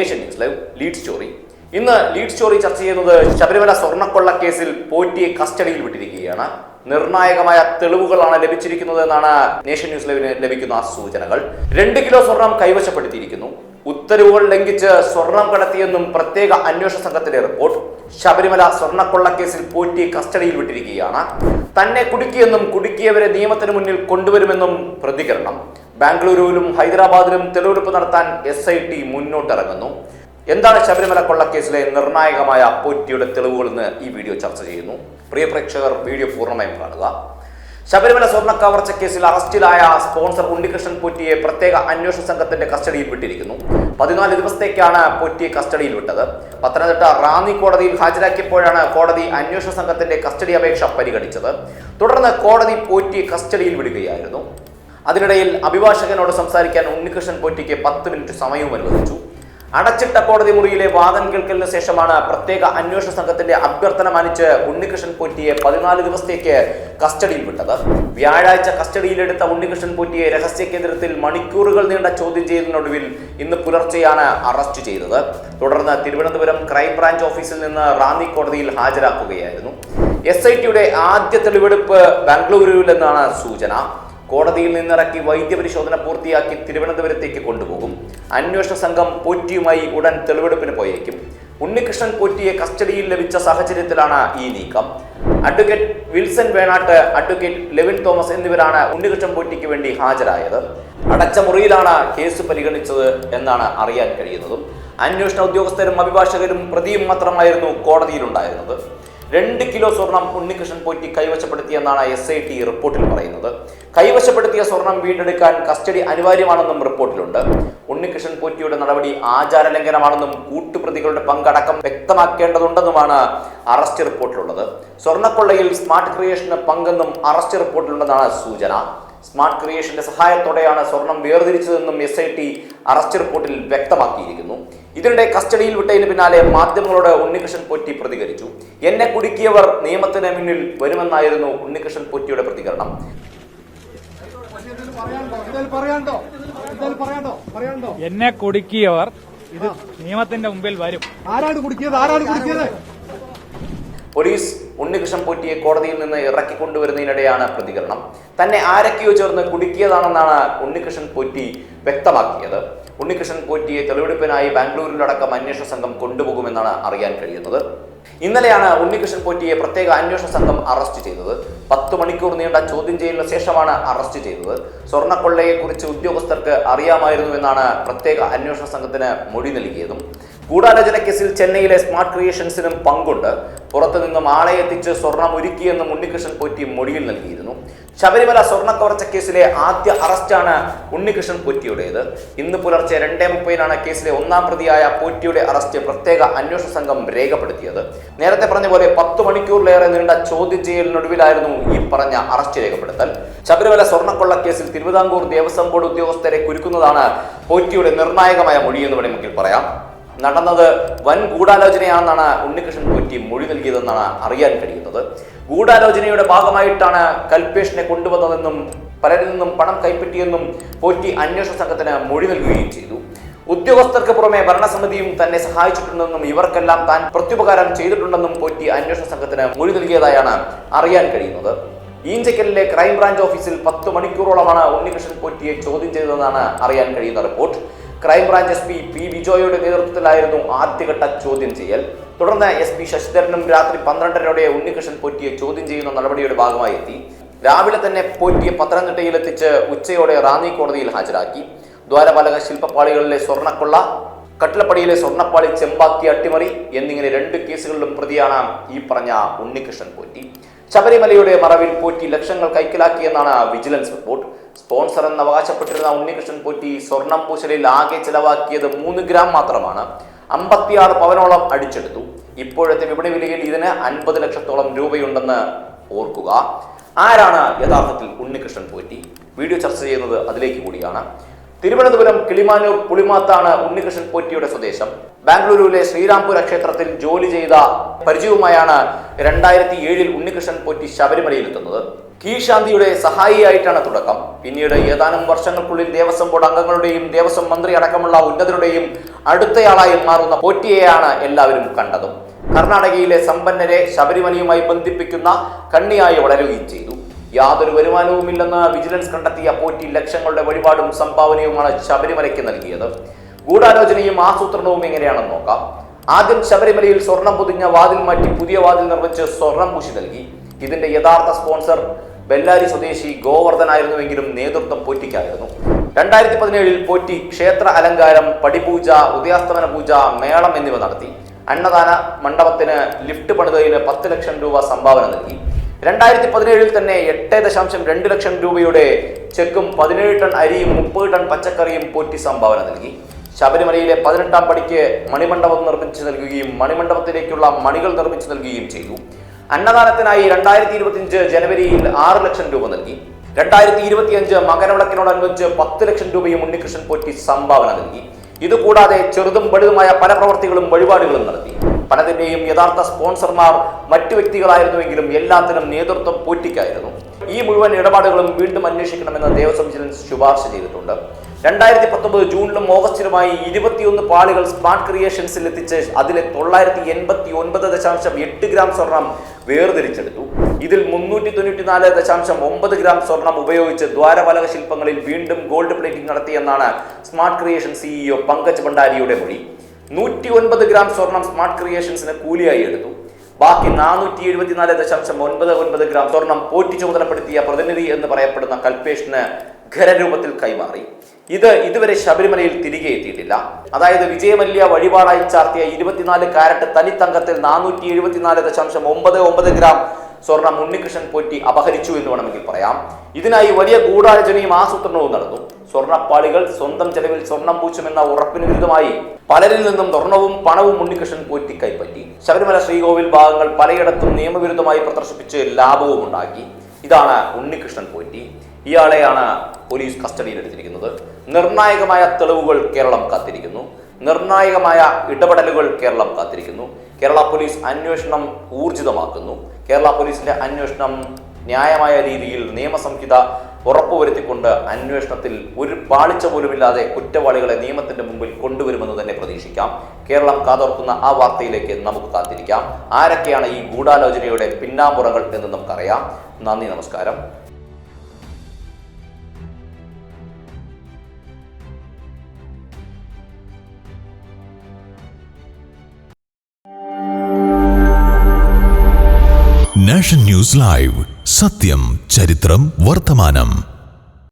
Nation news live lead story. ഇന്ന് lead story ചർച്ച ചെയ്യുന്നത് ശബരിമല സ്വർണ്ണക്കൊള്ള കേസിൽ പോറ്റിയെ കസ്റ്റഡിയിൽ വിട്ടിരിക്കുകയാണ്. നിർണായകമായ തെളിവുകളാണ് ലഭിച്ചിരിക്കുന്നത് എന്നാണ് നേഷൻ ന്യൂസ് ലൈവിന് ലഭിക്കുന്ന സൂചനകൾ. 2 കിലോ സ്വർണം കൈവശപ്പെടുത്തിയിരിക്കുന്നു. ഉത്തരവുകൾ ലംഘിച്ച് സ്വർണം കടത്തിയെന്നും പ്രത്യേക അന്വേഷണ സംഘത്തിന്റെ റിപ്പോർട്ട്. ശബരിമല സ്വർണ്ണക്കൊള്ള കേസിൽ പോറ്റിയെ കസ്റ്റഡിയിൽ വിട്ടിരിക്കുകയാണ്. തന്നെ കുടുക്കിയെന്നും കുടുക്കിയവരെ നിയമത്തിന് മുന്നിൽ കൊണ്ടുവരുമെന്നും പ്രതികരണം. ബാംഗ്ലൂരുവിലും ഹൈദരാബാദിലും തെളിവെടുപ്പ് നടത്താൻ SIT മുന്നോട്ടിറങ്ങുന്നു. എന്താണ് ശബരിമല കൊള്ളക്കേസിലെ നിർണായകമായ പോറ്റിയുടെ തെളിവുകൾ എന്ന് ഈ വീഡിയോ ചർച്ച ചെയ്യുന്നു. പ്രിയ പ്രേക്ഷകർ, വീഡിയോ പൂർണ്ണമായും കാണുക. ശബരിമല സ്വർണ്ണ കവർച്ച കേസിൽ അറസ്റ്റിലായ സ്പോൺസർ ഉണ്ണികൃഷ്ണൻ പോറ്റിയെ പ്രത്യേക അന്വേഷണ സംഘത്തിന്റെ കസ്റ്റഡിയിൽ വിട്ടിരിക്കുന്നു. 14 ദിവസത്തേക്കാണ് പോറ്റിയെ കസ്റ്റഡിയിൽ വിട്ടത്. പത്തനംതിട്ട റാന്നി കോടതിയിൽ ഹാജരാക്കിയപ്പോഴാണ് കോടതി അന്വേഷണ സംഘത്തിന്റെ കസ്റ്റഡി അപേക്ഷ പരിഗണിച്ചത്. തുടർന്ന് കോടതി പോറ്റിയെ കസ്റ്റഡിയിൽ വിടുകയായിരുന്നു. അതിനിടയിൽ അഭിഭാഷകനോട് സംസാരിക്കാൻ ഉണ്ണികൃഷ്ണൻ പോറ്റിക്ക് 10 മിനിറ്റ് സമയവും അനുവദിച്ചു. അടച്ചിട്ട കോടതി മുറിയിലെ വാദം കേൾക്കലിന് ശേഷമാണ് പ്രത്യേക അന്വേഷണ സംഘത്തിന്റെ അഭ്യർത്ഥന മാനിച്ച് ഉണ്ണികൃഷ്ണൻ പോറ്റിയെ 14 ദിവസത്തേക്ക് കസ്റ്റഡിയിൽ വിട്ടത്. വ്യാഴാഴ്ച കസ്റ്റഡിയിലെടുത്ത ഉണ്ണികൃഷ്ണൻ പോറ്റിയെ രഹസ്യ കേന്ദ്രത്തിൽ മണിക്കൂറുകൾ നീണ്ട ചോദ്യം ചെയ്യലിനൊടുവിൽ ഇന്ന് പുലർച്ചെയാണ് അറസ്റ്റ് ചെയ്തത്. തുടർന്ന് തിരുവനന്തപുരം ക്രൈംബ്രാഞ്ച് ഓഫീസിൽ നിന്ന് റാന്നി കോടതിയിൽ ഹാജരാക്കുകയായിരുന്നു. SITയുടെ ആദ്യ തെളിവെടുപ്പ് ബാംഗ്ലൂരുവിൽ നിന്നാണ് സൂചന. കോടതിയിൽ നിന്നിറക്കി വൈദ്യപരിശോധന പൂർത്തിയാക്കി തിരുവനന്തപുരത്തേക്ക് കൊണ്ടുപോകും. അന്വേഷണ സംഘം പോറ്റിയുമായി ഉടൻ തെളിവെടുപ്പിന് പോയേക്കും. ഉണ്ണികൃഷ്ണൻ പോറ്റിയെ കസ്റ്റഡിയിൽ ലഭിച്ച സാഹചര്യത്തിലാണ് ഈ നീക്കം. Advocate Wilson Venatt, advocate Levin Thomas എന്നിവരാണ് ഉണ്ണികൃഷ്ണൻ പോറ്റിക്ക് വേണ്ടി ഹാജരായത്. അടച്ച മുറിയിലാണ് കേസ് പരിഗണിച്ചത് എന്നാണ് അറിയാൻ കഴിയുന്നതും. അന്വേഷണ ഉദ്യോഗസ്ഥരും അഭിഭാഷകരും പ്രതിയും മാത്രമായിരുന്നു കോടതിയിലുണ്ടായിരുന്നത്. 2 കിലോ സ്വർണം ഉണ്ണികൃഷ്ണൻ പോറ്റി കൈവശപ്പെടുത്തിയെന്നാണ് SIT റിപ്പോർട്ടിൽ പറയുന്നത്. കൈവശപ്പെടുത്തിയ സ്വർണം വീണ്ടെടുക്കാൻ കസ്റ്റഡി അനിവാര്യമാണെന്നും റിപ്പോർട്ടിലുണ്ട്. ഉണ്ണികൃഷ്ണൻ പോറ്റിയുടെ നടപടി ആചാരലംഘനമാണെന്നും കൂട്ടുപ്രതികളുടെ പങ്കടക്കം വ്യക്തമാക്കേണ്ടതുണ്ടെന്നുമാണ് അറസ്റ്റ് റിപ്പോർട്ടിലുള്ളത്. സ്വർണ്ണക്കൊള്ളയിൽ സ്മാർട്ട് ക്രിയേഷന് പങ്കെന്നും അറസ്റ്റ് റിപ്പോർട്ടിലുണ്ടെന്നാണ് സൂചന. സ്മാർട്ട് ക്രിയേഷന്റെ സഹായത്തോടെയാണ് സ്വർണം വേർതിരിച്ചതെന്നും SIT അറസ്റ്റ് റിപ്പോർട്ടിൽ വ്യക്തമാക്കിയിരിക്കുന്നു. ഇതിനിടെ കസ്റ്റഡിയിൽ വിട്ടതിന് പിന്നാലെ മാധ്യമങ്ങളോട് ഉണ്ണികൃഷ്ണൻ പോറ്റി പ്രതികരിച്ചു. എന്നെ കുടുക്കിയവർ നിയമത്തിന് മുന്നിൽ വരുമെന്നായിരുന്നു ഉണ്ണികൃഷ്ണൻ പോറ്റിയുടെ പ്രതികരണം. എന്നെ കുടുക്കിയവർ ഇത് നിയമത്തിന്റെ മുമ്പിൽ വരും. ആരാണ് കുടുക്കിയത്? പോലീസ് ഉണ്ണികൃഷ്ണൻ പോറ്റിയെ കോടതിയിൽ നിന്ന് ഇറക്കിക്കൊണ്ടുവരുന്നതിനിടെയാണ് പ്രതികരണം. തന്നെ ആരൊക്കെയോ ചേർന്ന് കുടുക്കിയതാണെന്നാണ് ഉണ്ണികൃഷ്ണൻ പോറ്റി വ്യക്തമാക്കിയത്. ഉണ്ണികൃഷ്ണൻ പോറ്റിയെ തെളിവെടുപ്പിനായി ബാംഗ്ലൂരിലടക്കം അന്വേഷണ സംഘം കൊണ്ടുപോകുമെന്നാണ് അറിയാൻ കഴിയുന്നത്. ഇന്നലെയാണ് ഉണ്ണികൃഷ്ണൻ പോറ്റിയെ പ്രത്യേക അന്വേഷണ സംഘം അറസ്റ്റ് ചെയ്തത്. 10 മണിക്കൂർ നീണ്ട ചോദ്യം ചെയ്യലിന് ശേഷമാണ് അറസ്റ്റ് ചെയ്തത്. സ്വർണ്ണക്കൊള്ളയെക്കുറിച്ച് ഉദ്യോഗസ്ഥർക്ക് അറിയാമായിരുന്നുവെന്നാണ് പ്രത്യേക അന്വേഷണ സംഘത്തിന് മൊഴി നൽകിയതും. ഗൂഢാലോചന കേസിൽ ചെന്നൈയിലെ സ്മാർട്ട് ക്രിയേഷൻസിനും പങ്കുണ്ട്. പുറത്തുനിന്നും ആളെ എത്തിച്ച് സ്വർണം ഒരുക്കിയെന്നും ഉണ്ണികൃഷ്ണൻ പോറ്റി മൊഴിയിൽ നൽകിയിരുന്നു. ശബരിമല സ്വർണ്ണക്കവർച്ച കേസിലെ ആദ്യ അറസ്റ്റാണ് ഉണ്ണികൃഷ്ണൻ പോറ്റിയുടേത്. ഇന്ന് പുലർച്ചെ 2:30 കേസിലെ 1-ാം പ്രതിയായ പോറ്റിയുടെ അറസ്റ്റ് പ്രത്യേക അന്വേഷണ സംഘം രേഖപ്പെടുത്തിയത്. നേരത്തെ പറഞ്ഞ പോലെ 10 മണിക്കൂറിലേറെ നീണ്ട ചോദ്യം ചെയ്യലിനൊടുവിലായിരുന്നു ഈ പറഞ്ഞ അറസ്റ്റ് രേഖപ്പെടുത്തൽ. ശബരിമല സ്വർണ്ണക്കൊള്ള കേസിൽ തിരുവിതാംകൂർ ദേവസ്വം ബോർഡ് ഉദ്യോഗസ്ഥരെ കുരുക്കുന്നതാണ് പോറ്റിയുടെ നിർണായകമായ മൊഴിയെന്ന് വേണമെങ്കിൽ പറയാം. നടന്നത് വൻ ഗൂഢാലോചനയാണെന്നാണ് ഉണ്ണികൃഷ്ണൻ പോറ്റി മൊഴി നൽകിയതെന്നാണ് അറിയാൻ കഴിയുന്നത്. ഗൂഢാലോചനയുടെ ഭാഗമായിട്ടാണ് കൽപേഷിനെ കൊണ്ടുവന്നതെന്നും പലരിൽ നിന്നും പണം കൈപ്പറ്റിയെന്നും പോറ്റി അന്വേഷണ സംഘത്തിന് മൊഴി നൽകുകയും ചെയ്തു. ഉദ്യോഗസ്ഥർക്ക് പുറമെ ഭരണസമിതിയും തന്നെ സഹായിച്ചിട്ടുണ്ടെന്നും ഇവർക്കെല്ലാം താൻ പ്രത്യുപകാരം ചെയ്തിട്ടുണ്ടെന്നും പോറ്റി അന്വേഷണ സംഘത്തിന് മൊഴി നൽകിയതായാണ് അറിയാൻ കഴിയുന്നത്. ഈഞ്ചക്കലിലെ ക്രൈംബ്രാഞ്ച് ഓഫീസിൽ 10 മണിക്കൂറോളമാണ് ഉണ്ണികൃഷ്ണൻ പോറ്റിയെ ചോദ്യം ചെയ്തതെന്നാണ് അറിയാൻ കഴിയുന്ന റിപ്പോർട്ട്. ക്രൈംബ്രാഞ്ച് SP P വിജോയുടെ നേതൃത്വത്തിലായിരുന്നു ആദ്യഘട്ട ചോദ്യം ചെയ്യൽ. തുടർന്ന് SP ശശിധരനും രാത്രി 12:30 ഉണ്ണികൃഷ്ണൻ പോറ്റിയെ ചോദ്യം ചെയ്യുന്ന നടപടിയുടെ ഭാഗമായി എത്തി. രാവിലെ തന്നെ പോറ്റിയെ പത്തനംതിട്ടയിലെത്തിച്ച് ഉച്ചയോടെ റാന്നി കോടതിയിൽ ഹാജരാക്കി. ദ്വാരപാലക ശില്പപ്പാളികളിലെ സ്വർണ്ണക്കൊള്ള, കട്ടിലപ്പടിയിലെ സ്വർണ്ണപ്പാളി ചെമ്പാക്കി അട്ടിമറി എന്നിങ്ങനെ 2 കേസുകളിലും പ്രതിയാണ് ഈ പറഞ്ഞ ഉണ്ണികൃഷ്ണൻ പോറ്റി. ശബരിമലയുടെ മറവിൽ പോറ്റി ലക്ഷങ്ങൾ കൈക്കലാക്കിയെന്നാണ് വിജിലൻസ് റിപ്പോർട്ട്. സ്പോൺസർ എന്ന് അവകാശപ്പെട്ടിരുന്ന ഉണ്ണികൃഷ്ണൻ പോറ്റി സ്വർണം പൂശലിൽ ആകെ ചെലവാക്കിയത് 3 ഗ്രാം മാത്രമാണ്. 56 പവനോളം അടിച്ചെടുത്തു. ഇപ്പോഴത്തെ വിപണി വിലയിൽ ഇതിന് 50 ലക്ഷത്തോളം രൂപയുണ്ടെന്ന് ഓർക്കുക. ആരാണ് യഥാർത്ഥത്തിൽ ഉണ്ണികൃഷ്ണൻ പോറ്റി? വീഡിയോ ചർച്ച ചെയ്യുന്നത് അതിലേക്ക് കൂടിയാണ്. തിരുവനന്തപുരം കിളിമാനൂർ പുളിമാത്താണ് ഉണ്ണികൃഷ്ണൻ പോറ്റിയുടെ സ്വദേശം. ബാംഗ്ലൂരുവിലെ ശ്രീരാംപുര ക്ഷേത്രത്തിൽ ജോലി ചെയ്ത പരിചയവുമായാണ് 2007 ഉണ്ണികൃഷ്ണൻ പോറ്റി ശബരിമലയിലെത്തുന്നത്. കീഴ്ശാന്തിയുടെ സഹായിയായിട്ടാണ് തുടക്കം. പിന്നീട് ഏതാനും വർഷങ്ങൾക്കുള്ളിൽ ദേവസ്വം ബോർഡ് അംഗങ്ങളുടെയും ദേവസ്വം മന്ത്രി അടക്കമുള്ള ഉന്നതരുടെയും അടുത്തയാളായി മാറുന്ന പോറ്റിയെയാണ് എല്ലാവരും കണ്ടതും. കർണാടകയിലെ സമ്പന്നരെ ശബരിമലയുമായി ബന്ധിപ്പിക്കുന്ന കണ്ണിയായി വളരുകയും ചെയ്തു. യാതൊരു വരുമാനവുമില്ലെന്ന് വിജിലൻസ് കണ്ടെത്തിയ പോറ്റി ലക്ഷങ്ങളുടെ വഴിപാടും സംഭാവനയുമാണ് ശബരിമലയ്ക്ക് നൽകിയത്. ഗൂഢാലോചനയും ആസൂത്രണവും എങ്ങനെയാണെന്ന് നോക്കാം. ആദ്യം ശബരിമലയിൽ സ്വർണം പൊതിഞ്ഞ വാതിൽ മാറ്റി പുതിയ വാതിൽ നിർമ്മിച്ച് സ്വർണം പൂശി നൽകി. ഇതിന്റെ യഥാർത്ഥ സ്പോൺസർ ബെല്ലാരി സ്വദേശി ഗോവർദ്ധൻ ആയിരുന്നുവെങ്കിലും നേതൃത്വം പോറ്റിക്കായിരുന്നു. 2017 പോറ്റി ക്ഷേത്ര അലങ്കാരം, പടിപൂജ, ഉദയാസ്തമന പൂജ, മേളം എന്നിവ നടത്തി. അന്നദാന മണ്ഡപത്തിന് ലിഫ്റ്റ് പണിതതിന് 10 ലക്ഷം രൂപ സംഭാവന നൽകി. 2017 തന്നെ 8.2 ലക്ഷം രൂപയുടെ ചെക്കും 17 ടൺ അരിയും 30 ടൺ പച്ചക്കറിയും പോറ്റി സംഭാവന നൽകി. ശബരിമലയിലെ 18ാം പടിക്ക് മണിമണ്ഡപം നിർമ്മിച്ചു നൽകുകയും മണിമണ്ഡപത്തിലേക്കുള്ള മണികൾ നിർമ്മിച്ചു നൽകുകയും ചെയ്തു. അന്നദാനത്തിനായി 2025 ജനുവരിയിൽ 6 ലക്ഷം രൂപ നൽകി. 2025 മകരവിളക്കിനോടനുബന്ധിച്ച് 10 ലക്ഷം രൂപയും ഉണ്ണികൃഷ്ണൻ പോറ്റി സംഭാവന നൽകി. ഇതുകൂടാതെ ചെറുതും വലുതുമായ പല പ്രവർത്തികളും വഴിപാടുകളും നടത്തി. പലതിന്റെയും യഥാർത്ഥ സ്പോൺസർമാർ മറ്റു വ്യക്തികളായിരുന്നുവെങ്കിലും എല്ലാത്തിനും നേതൃത്വം പോറ്റിക്കായിരുന്നു. ഈ മുഴുവൻ ഇടപാടുകളും വീണ്ടും അന്വേഷിക്കണമെന്ന് ദേവസ്വം വിജിലൻസ് ശുപാർശ ചെയ്തിട്ടുണ്ട്. 2019 ജൂണിലും ഓഗസ്റ്റിലുമായി 21 പാളികൾ സ്മാർട്ട് ക്രിയേഷൻസിൽ എത്തിച്ച് അതിലെ 989.8 ഗ്രാം സ്വർണം വേർതിരിച്ചെടുത്തു. ഇതിൽ 394.9 ഗ്രാം സ്വർണം ഉപയോഗിച്ച് ദ്വാരപാലക ശില്പങ്ങളിൽ വീണ്ടും ഗോൾഡ് പ്ലേറ്റിംഗ് നടത്തിയെന്നാണ് സ്മാർട്ട് ക്രിയേഷൻ സിഇഒ പങ്കജ് ഭണ്ഡാരിയുടെ മൊഴി. 109 ഗ്രാം സ്വർണം സ്മാർട്ട് ക്രിയേഷൻസിന് കൂലിയായി എടുത്തു. ബാക്കി 474.99 ഗ്രാം സ്വർണം പോറ്റി ചുമതലപ്പെടുത്തിയ പ്രതിനിധി എന്ന് പറയപ്പെടുന്ന കൽപേഷിന് ഖരരൂപത്തിൽ കൈമാറി. ഇത് ഇതുവരെ ശബരിമലയിൽ തിരികെ എത്തിയിട്ടില്ല. അതായത് വിജയമല്യ വഴിപാടായി ചാർത്തിയ 24 കാരറ്റ് തനിത്തങ്കത്തിൽ 474.99 ഗ്രാം സ്വർണം ഉണ്ണികൃഷ്ണൻ പോറ്റി അപഹരിച്ചു എന്ന് വേണമെങ്കിൽ പറയാം. ഇതിനായി വലിയ ഗൂഢാലോചനയും ആസൂത്രണവും നടന്നു. സ്വർണ്ണപ്പാളികൾ സ്വന്തം ചെലവിൽ സ്വർണം പൂച്ചുമെന്ന ഉറപ്പിന് വിരുദ്ധമായി പലരിൽ നിന്നും സ്വർണവും പണവും ഉണ്ണികൃഷ്ണൻ പോറ്റി കൈപ്പറ്റി. ശബരിമല ശ്രീകോവിൽ ഭാഗങ്ങൾ പലയിടത്തും നിയമവിരുദ്ധമായി പ്രദർശിപ്പിച്ച് ലാഭവും ഉണ്ടാക്കി. ഇതാണ് ഉണ്ണികൃഷ്ണൻ പോറ്റി. ഇയാളെയാണ് പോലീസ് കസ്റ്റഡിയിലെടുത്തിരിക്കുന്നത്. നിർണായകമായ തെളിവുകൾ കേരളം കാത്തിരിക്കുന്നു. നിർണായകമായ ഇടപെടലുകൾ കേരളം കാത്തിരിക്കുന്നു. കേരള പോലീസ് അന്വേഷണം ഊർജിതമാക്കുന്നു. കേരള പോലീസിന്റെ അന്വേഷണം ന്യായമായ രീതിയിൽ നിയമസംഹിത ഉറപ്പുവരുത്തിക്കൊണ്ട് അന്വേഷണത്തിൽ ഒരു പാളിച്ച പോലുമില്ലാതെ കുറ്റവാളികളെ നിയമത്തിന്റെ മുമ്പിൽ കൊണ്ടുവരുമെന്ന് തന്നെ പ്രതീക്ഷിക്കാം. കേരളം കാതോർക്കുന്ന ആ വാർത്തയിലേക്ക് നമുക്ക് കാത്തിരിക്കാം. ആരൊക്കെയാണ് ഈ ഗൂഢാലോചനയുടെ പിന്നാമ്പുറങ്ങൾ എന്ന് നമുക്കറിയാം. നന്ദി, നമസ്കാരം. നാഷൻ ന്യൂസ് ലൈവ്, സത്യം, ചരിത്രം, വർത്തമാനം.